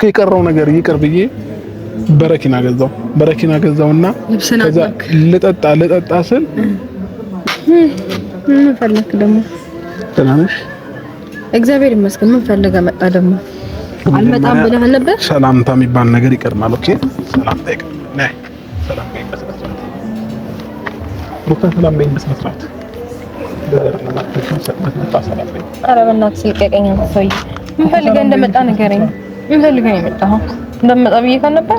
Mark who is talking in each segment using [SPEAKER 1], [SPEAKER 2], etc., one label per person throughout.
[SPEAKER 1] ከቀረው ነገር ይቅር ብዬ በረኪና ገዛውና ከዛ ልጠጣ ስል
[SPEAKER 2] ምን ፈለክ ደግሞ?
[SPEAKER 1] ተናነሽ
[SPEAKER 2] እግዚአብሔር ይመስገን። ምን ፈልገ መጣ ደግሞ? አልመጣም ብለህ ነበር።
[SPEAKER 1] ሰላምታ የሚባል ነገር ይቀርማል። ኦኬ ሰላምታ ይቀርማል። ነይ ሰላም በይ በስነስርዓት ሩታ ሰላም በይ በስነስርዓት
[SPEAKER 2] ኧረ በእናትህ ልቀቀኝ። ሰውዬ ምን ፈልገህ እንደመጣ ንገረኝ። ምን ፈልገህ ነው የመጣኸው? እንደመጣ ብዬሽ ካል ነበር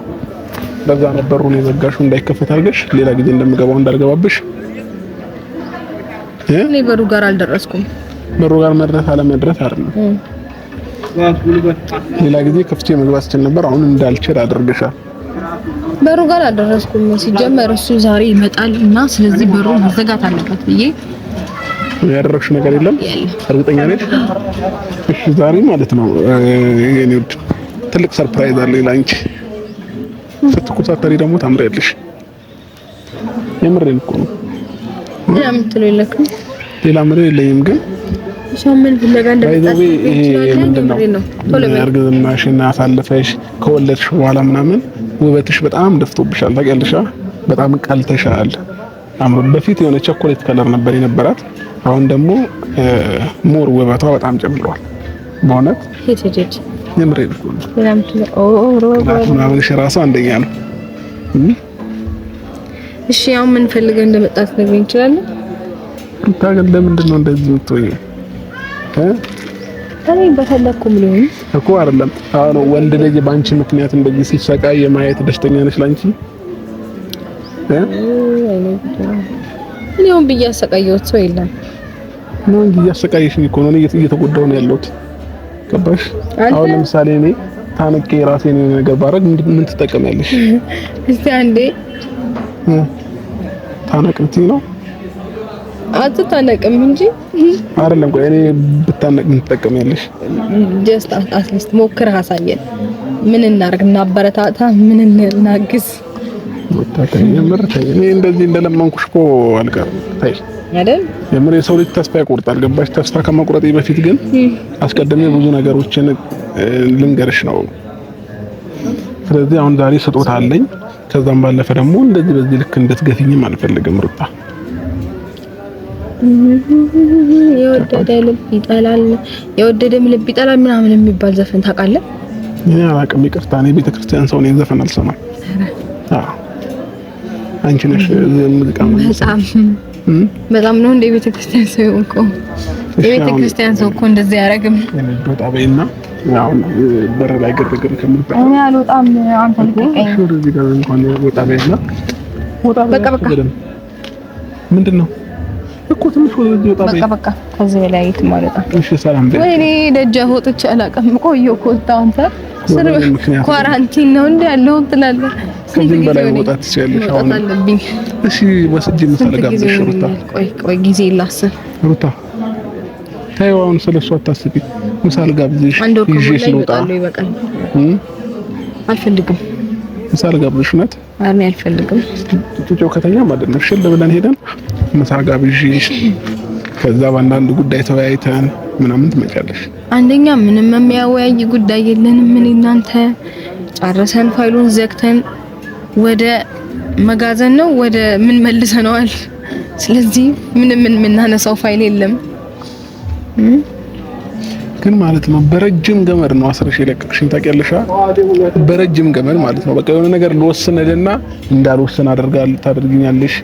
[SPEAKER 1] ለዛ ነበሩን የዘጋሽው እንዳይከፈት አድርገሽ ሌላ ጊዜ እንደምገባው እንዳልገባብሽ።
[SPEAKER 2] እኔ በሩ ጋር አልደረስኩም።
[SPEAKER 1] በሩ ጋር መድረስ አለመድረስ አይደለም። ሌላ ጊዜ ከፍቼ መግባት ስችል ነበር። አሁን እንዳልችል አድርገሻል።
[SPEAKER 2] በሩ ጋር አልደረስኩም። ሲጀመር እሱ ዛሬ ይመጣል እና ስለዚህ በሩ መዘጋት አለበት ብዬ
[SPEAKER 1] ያደረግሽ ነገር የለም። እርግጠኛ ነሽ? እሺ ዛሬ ማለት ነው የኔ ውድ ትልቅ ሰርፕራይዝ አለ ላንቺ። ስትኩሳተሪ ደግሞ ታምሪያለሽ። የምሬን እኮ ነው።
[SPEAKER 2] ምን አምጥሎ ይለክም
[SPEAKER 1] ሌላ ምንም የለኝም ግን
[SPEAKER 2] ሻምን ፍለጋ እንደመጣሽ
[SPEAKER 1] ነው። እርግዝናሽን አሳልፈሽ ከወለድሽ በኋላ ምናምን ውበትሽ በጣም ደፍቶብሻል። ታውቂያለሽ? በጣም ቀልተሻል። በፊት የሆነ ቸኮሌት ከለር ነበር የነበራት። አሁን ደግሞ ሞር ውበቷ በጣም ጨምሯል። በእውነት የምሬን እኮ ነው። ምናምንሽ እራሱ አንደኛ ነው።
[SPEAKER 2] እሺ ያው ምን ፈልገህ እንደመጣት ነግረኝ እንችላለን?
[SPEAKER 1] ሩታ ግን ለምንድን ነው እንደዚህ የምትሆኚው?
[SPEAKER 2] እኔ በፈለኩም ሊሆን
[SPEAKER 1] እኮ አይደለም። አሁን ወንድ ልጅ ባንቺ ምክንያት እንደዚህ ሲሰቃይ የማየት ደስተኛ ነሽ ላንቺ?
[SPEAKER 2] እኔውን ብያሰቃየሁት ሰው የለም
[SPEAKER 1] ነው እንጂ እያሰቃየሽኝ እኮ ነው። እየተጎዳሁ ነው ያለሁት። ገባሽ? አሁን ለምሳሌ እኔ ታነቄ ራሴን ነገር ባረግ ምን ትጠቀሚያለሽ?
[SPEAKER 2] እስቲ አንዴ
[SPEAKER 1] ታነቅቲ ነው
[SPEAKER 2] አትታነቅም እንጂ
[SPEAKER 1] አይደለም። ቆይ እኔ ብታነቅ ምን ትጠቀሚያለሽ?
[SPEAKER 2] ጀስት አትሊስት ሞክረህ አሳየን። ምን እናርግ? እናበረታታ? ምን እናግዝ?
[SPEAKER 1] ወጣተኝ የምርተኝ እኔ እንደዚህ እንደለመንኩሽ እኮ አልቀርም። ታይ
[SPEAKER 2] አይደል?
[SPEAKER 1] የምር የሰው ልጅ ተስፋ ይቆርጣል። ገባሽ? ተስፋ ከመቁረጤ በፊት ግን አስቀድሜ ብዙ ነገሮችን ልንገርሽ ነው። ስለዚህ አሁን ዛሬ ስጦታ አለኝ። ከዛም ባለፈ ደግሞ እንደዚህ በዚህ ልክ እንድትገፊኝም አልፈልግም ሩታ።
[SPEAKER 2] የወደደ ልብ ይጠላል፣ የወደደም ልብ ይጠላል ምናምን የሚባል ዘፈን ታውቃለህ?
[SPEAKER 1] እኔ አላውቅም። ይቅርታ እኔ ቤተክርስቲያን ሰው ነኝ፣ ዘፈን አልሰማም። አዎ አንቺ ነሽ ሙዚቃ በጣም ነው እንደ ቤተክርስቲያን ሰው እኮ የቤተክርስቲያን ሰው እኮ እንደዚህ ያረግም። ወጣ በይና ያው በር ላይ ግርግር ከምትባል
[SPEAKER 2] እኔ አልወጣም። አንተ ልቀቀኝ።
[SPEAKER 1] እዚህ ጋር እንኳን ወጣ በይና
[SPEAKER 2] በቃ
[SPEAKER 1] ምንድነው እኮ ትንሽ ወጣ በይ።
[SPEAKER 2] በቃ ከዚህ በላይ የት ማለት ነው?
[SPEAKER 1] እሺ ሰላም በይ።
[SPEAKER 2] ወይኔ ደጃፍ ወጥቼ አላውቅም። ቆየሁ እኮ አንተ ኳራንቲን ነው እንዴ ያለው ትላለህ።
[SPEAKER 1] ከዚህ በላይ ወጣት ትችያለሽ። አሁን እሺ ወስጄ መሰለጋብሽ ሩታ።
[SPEAKER 2] ቆይ ጊዜ ላስብ
[SPEAKER 1] ሩታ። ታየው አሁን ስለሷ አታስቢ። ምሳል ጋብዝሽ ይዤሽ ልውጣ። አልፈልግም። ምሳል ጋብዝሽ ናት።
[SPEAKER 2] እኔ አልፈልግም።
[SPEAKER 1] ጩጮ ከተኛ ማለት ነው። ሽል ብለን ሄደን ምሳ ጋብዝሽ ከዛ በአንዳንድ ጉዳይ ተወያይተን ምናምን ትመጫለሽ። አንደኛ
[SPEAKER 2] ምንም የሚያወያይ ጉዳይ የለንም። ምን እናንተ ጨርሰን ፋይሉን ዘግተን ወደ መጋዘን ነው ወደ ምን መልሰነዋል። ስለዚህ ምንም የምናነሳው ፋይል የለም።
[SPEAKER 1] ግን ማለት ነው በረጅም ገመድ ነው አስረሽ የለቀቅሽኝ። ታውቂያለሽ? በረጅም ገመድ ማለት ነው። በቃ የሆነ ነገር ልወስንልና እንዳልወስን ታደርጊኛለሽ።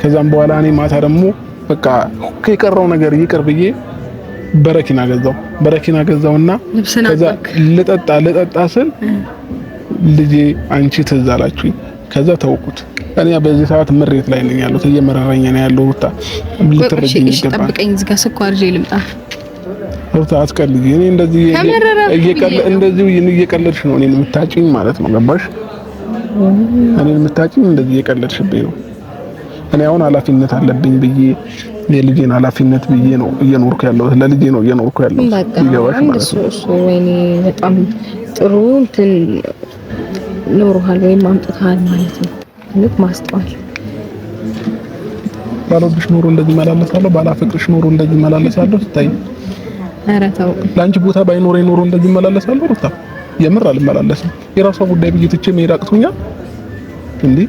[SPEAKER 1] ከዛም በኋላ እኔ ማታ ደግሞ በቃ ከቀረው ነገር ይቅር ብዬ በረኪና ገዛውና ከዛ ልጠጣ ስል ልጄ አንቺ ትዝ አላችሁኝ። ከዛ ተውኩት። እኔ በዚህ ሰዓት ምሬት ላይ ነኝ ያለሁት፣ እየመረረኝ ነው ያለው። ሩታ ልትረጂኝ ይገባል። ጠብቀኝ፣ እዚህ ጋር ስኳር ይዤ ልምጣ። ሩታ አትቀልጂ። እኔ እንደዚህ እየቀለድሽ ነው እኔን የምታጭኝ ማለት ነው። ገባሽ? እኔን የምታጭኝ እንደዚህ እየቀለድሽብኝ ነው። እኔ አሁን ኃላፊነት አለብኝ ብዬ የልጄን ኃላፊነት ብዬ ነው እየኖርኩ ያለሁት። ለልጄ ነው እየኖርኩ ያለሁት። ይገባሽ ማለት ነው።
[SPEAKER 2] ወይኔ በጣም ጥሩ እንትን ኖርሃል ወይም አምጥተሃል ማለት ነው። ልክ ማስተዋል
[SPEAKER 1] ባልወድሽ ኖሮ እንደዚህ መላለሳለሁ፣ ባላፈቅርሽ ኖሮ እንደዚህ መላለሳለሁ። ስታይ
[SPEAKER 2] ኧረ ተው።
[SPEAKER 1] ለአንቺ ቦታ ባይኖረኝ ኖሮ እንደዚህ መላለሳለሁ። ሩታ የምር አልመላለስም። የራሷ ጉዳይ ብዬ ትቼ መሄድ አቅቶኛል እንዴ?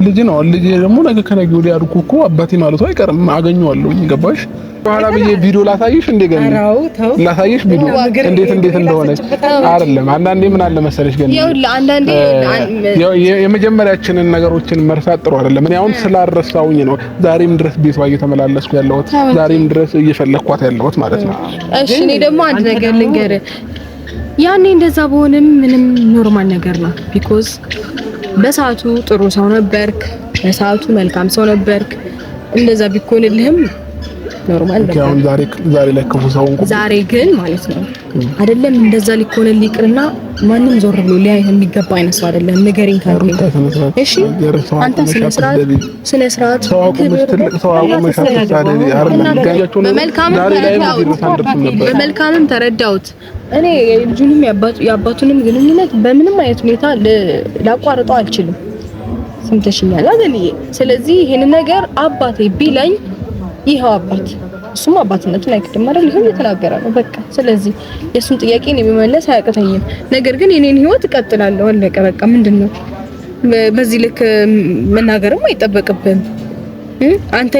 [SPEAKER 1] ልጅ ነው። ልጅ ደግሞ ነገ ከነገ ወዲያ አድርጎ እኮ አባቴ ማለቱ አይቀርም። አገኘዋለሁ። ገባሽ? በኋላ ብዬ ቪዲዮ ላሳይሽ እንደገና ላሳይሽ ቪዲዮ እንዴት እንደሆነ አይደለም። አንዳንዴ ምን አለ መሰለሽ ገና
[SPEAKER 2] አንዳንዴ
[SPEAKER 1] የመጀመሪያችንን ነገሮችን መርሳት ጥሩ አይደለም። እኔ አሁን ስላረሳውኝ ነው ዛሬም ድረስ ቤቷ እየተመላለስኩ ያለሁት፣ ዛሬም ድረስ እየፈለኳት ያለሁት ማለት ነው።
[SPEAKER 2] እሺ እኔ ደግሞ አንድ ነገር ልንገርህ፣ ያኔ እንደዛ በሆነም ምንም ኖርማል ነገር ነው። ቢኮዝ በሰዓቱ ጥሩ ሰው ነበርክ፣ በሰዓቱ መልካም ሰው ነበርክ። እንደዛ ቢኮንልህም ኖርማል ነው።
[SPEAKER 1] አሁን ዛሬ ላይ ክፉ ሰው እንኳን
[SPEAKER 2] ዛሬ ግን ማለት ነው አይደለም እንደዛ ሊኮንልህ ይቅርና ማንም ዞር ብሎ ሊያይህ የሚገባ አይነት ሰው አይደለም። ንገሪኝ ካልኩኝ እሺ፣ አንተ ስነ ስርዓት
[SPEAKER 1] ሰው አቁመሽ ትልቅ ሰው አቁመሽ አትሳደቢ።
[SPEAKER 2] በመልካምም ተረዳሁት። እኔ የልጁንም የአባቱንም ግንኙነት በምንም አይነት ሁኔታ ላቋርጠው አልችልም። ሰምተሽኛል አይደል? ስለዚህ ይሄን ነገር አባቴ ቢለኝ ይሄው አባት እሱም አባትነቱን አይክድም አይደል? ይሄው እየተናገረ ነው በቃ። ስለዚህ የሱን ጥያቄ ነው የሚመለስ አያቅተኝም። ነገር ግን የኔን ህይወት እቀጥላለሁ። አለቀ በቃ። ምንድነው በዚህ ልክ መናገርም አይጠበቅብም። አንተ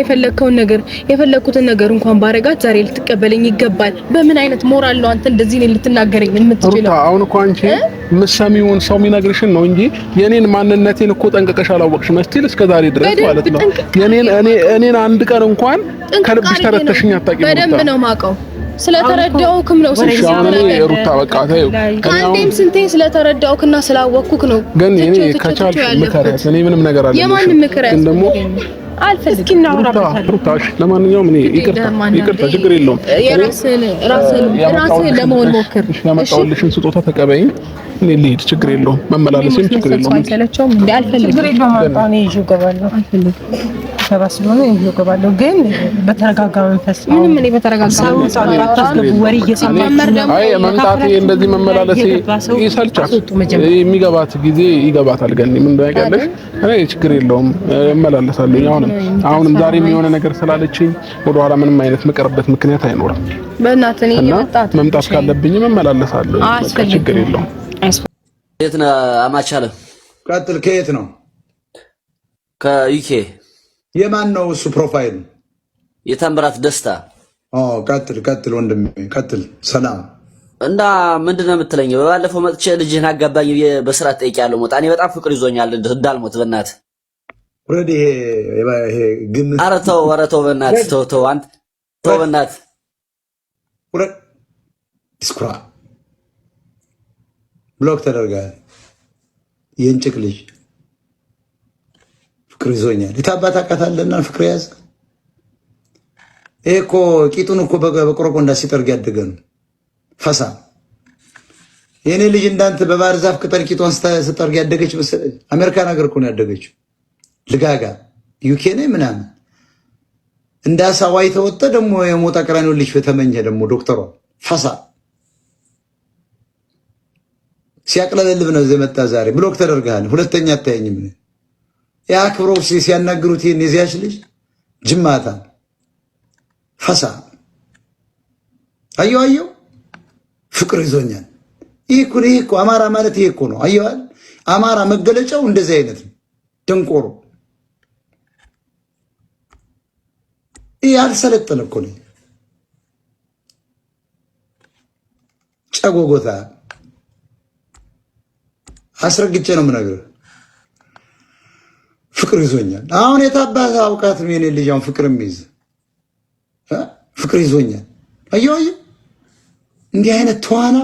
[SPEAKER 2] የፈለኩትን ነገር እንኳን ባረጋት ዛሬ ልትቀበለኝ ይገባል። በምን አይነት ሞራል ነው አንተ እንደዚህ ነው ልትናገረኝ የምትችለው?
[SPEAKER 1] አሁን እኮ አንቺ ምሰሚውን ሰው የሚነግርሽን ነው እንጂ የኔን ማንነቴን እኮ ጠንቀቀሽ አላወቅሽም እስቲል እስከ ዛሬ ድረስ ማለት ነው። እኔን አንድ ቀን እንኳን ከልብሽ ተረተሽኝ አታውቂም።
[SPEAKER 2] በደንብ ነው የማውቀው። ስለተረዳውክም ነው
[SPEAKER 1] ሩታ በቃ ታዩ
[SPEAKER 2] ከአንዴም ስንቴ ስለተረዳውክና ስላወቅኩክ ነው።
[SPEAKER 1] ግን እኔ ከቻልሽ ምከሪያት። እኔ ምንም ነገር አለ
[SPEAKER 2] የማንም ምክንያት
[SPEAKER 1] ግን ደግሞ
[SPEAKER 2] አልፈልግም።
[SPEAKER 1] ሩታሽ ለማንኛውም እኔ ይቅርታ ችግር የለውም። ራስህን ለመሆን ሞክር። ያመጣሁልሽን ስጦታ ተቀበይኝ። እኔ ልሂድ፣ ችግር የለውም። መመላለስም ችግር የለውም።
[SPEAKER 2] አይሰለቸውም እንዴ? አልፈልግም።
[SPEAKER 3] እኔ ይዤው እገባለሁ። አልፈልግም። ሰባ ስለሆነ ይዤው እገባለሁ። ግን በተረጋጋ መንፈስ
[SPEAKER 2] ምንም እኔ በተረጋጋ መንፈስ
[SPEAKER 3] ወሬ እየሰማሁ
[SPEAKER 1] አይ መምጣቴ እንደዚህ መመላለሴ ይሰልቻል። የሚገባት ጊዜ ይገባታል። ገኒ ምን እንዳይቀርልሽ እኔ ችግር የለውም እመላለሳለሁ። አሁንም ዛሬም የሆነ ነገር ስላለችኝ ወደኋላ ምንም አይነት መቀርበት ምክንያት አይኖርም።
[SPEAKER 2] በእናትህ እኔ
[SPEAKER 1] መምጣት ካለብኝ እመላለሳለሁ። ችግር የለውም።
[SPEAKER 4] የት ነው አማቻለ?
[SPEAKER 5] ቀጥል። ከየት ነው?
[SPEAKER 4] ከዩኬ።
[SPEAKER 5] የማን ነው እሱ ፕሮፋይል?
[SPEAKER 4] የተምራት ደስታ።
[SPEAKER 5] ቀጥል ወንድሜ ቀጥል። ሰላም
[SPEAKER 4] እና ምንድነው የምትለኝ? በባለፈው መጥቼ ልጅህን አጋባኝ በስራት ጠይቄያለሁ። ሞታ እኔ በጣም ፍቅር ይዞኛል እንዳልሞት በእናትህ
[SPEAKER 5] ወረዲ ይሄ ግን
[SPEAKER 4] ኧረ ተው በእናትህ ተው አንተ ተው በእናትህ
[SPEAKER 5] ወረ ስኩራ ብሎክ ተደርጋል። የእንጭቅ ልጅ ፍቅር ይዞኛል። የታባት አቃታለና ፍቅር ያዝ። ይሄ እኮ ቂጡን እኮ በቆረቆ እንዳሲጠርግ ያደገ ነው። ፈሳ የኔ ልጅ እንዳንተ በባህር ዛፍ ቅጠል ቂጧን ስጠርግ ያደገች መሰለኝ። አሜሪካን ሀገር እኮ ነው ያደገችው። ልጋጋ ዩኬ ነኝ ምናምን እንዳሳ ዋይ ተወጣ። ደግሞ የሞጣ ቀራኒው ልጅ ተመኘ ደግሞ ዶክተሯ ፈሳ ሲያቅለለልብ ነው ዘመጣ። ዛሬ ብሎክ ተደርጋል። ሁለተኛ አታየኝም። ያ ክብሮም ሲያናግሩት ይሄን የዚያች ልጅ ጅማታ ፈሳ አየው ፍቅር ይዞኛል። ይሄ እኮ አማራ ማለት ይሄ እኮ ነው። አየዋል አማራ መገለጫው እንደዚህ አይነት ነው። ደንቆሮ ይሄ አልሰለጠነ እኮ ነው። ጨጎጎታ አስረግጬ ነው የምነግርህ። ፍቅር ይዞኛል። አሁን የታባህ አውቃት ነው የኔ ልጅ። አሁን ፍቅር የሚይዝ ፍቅር ይዞኛል። አየው እንዲህ አይነት ተዋና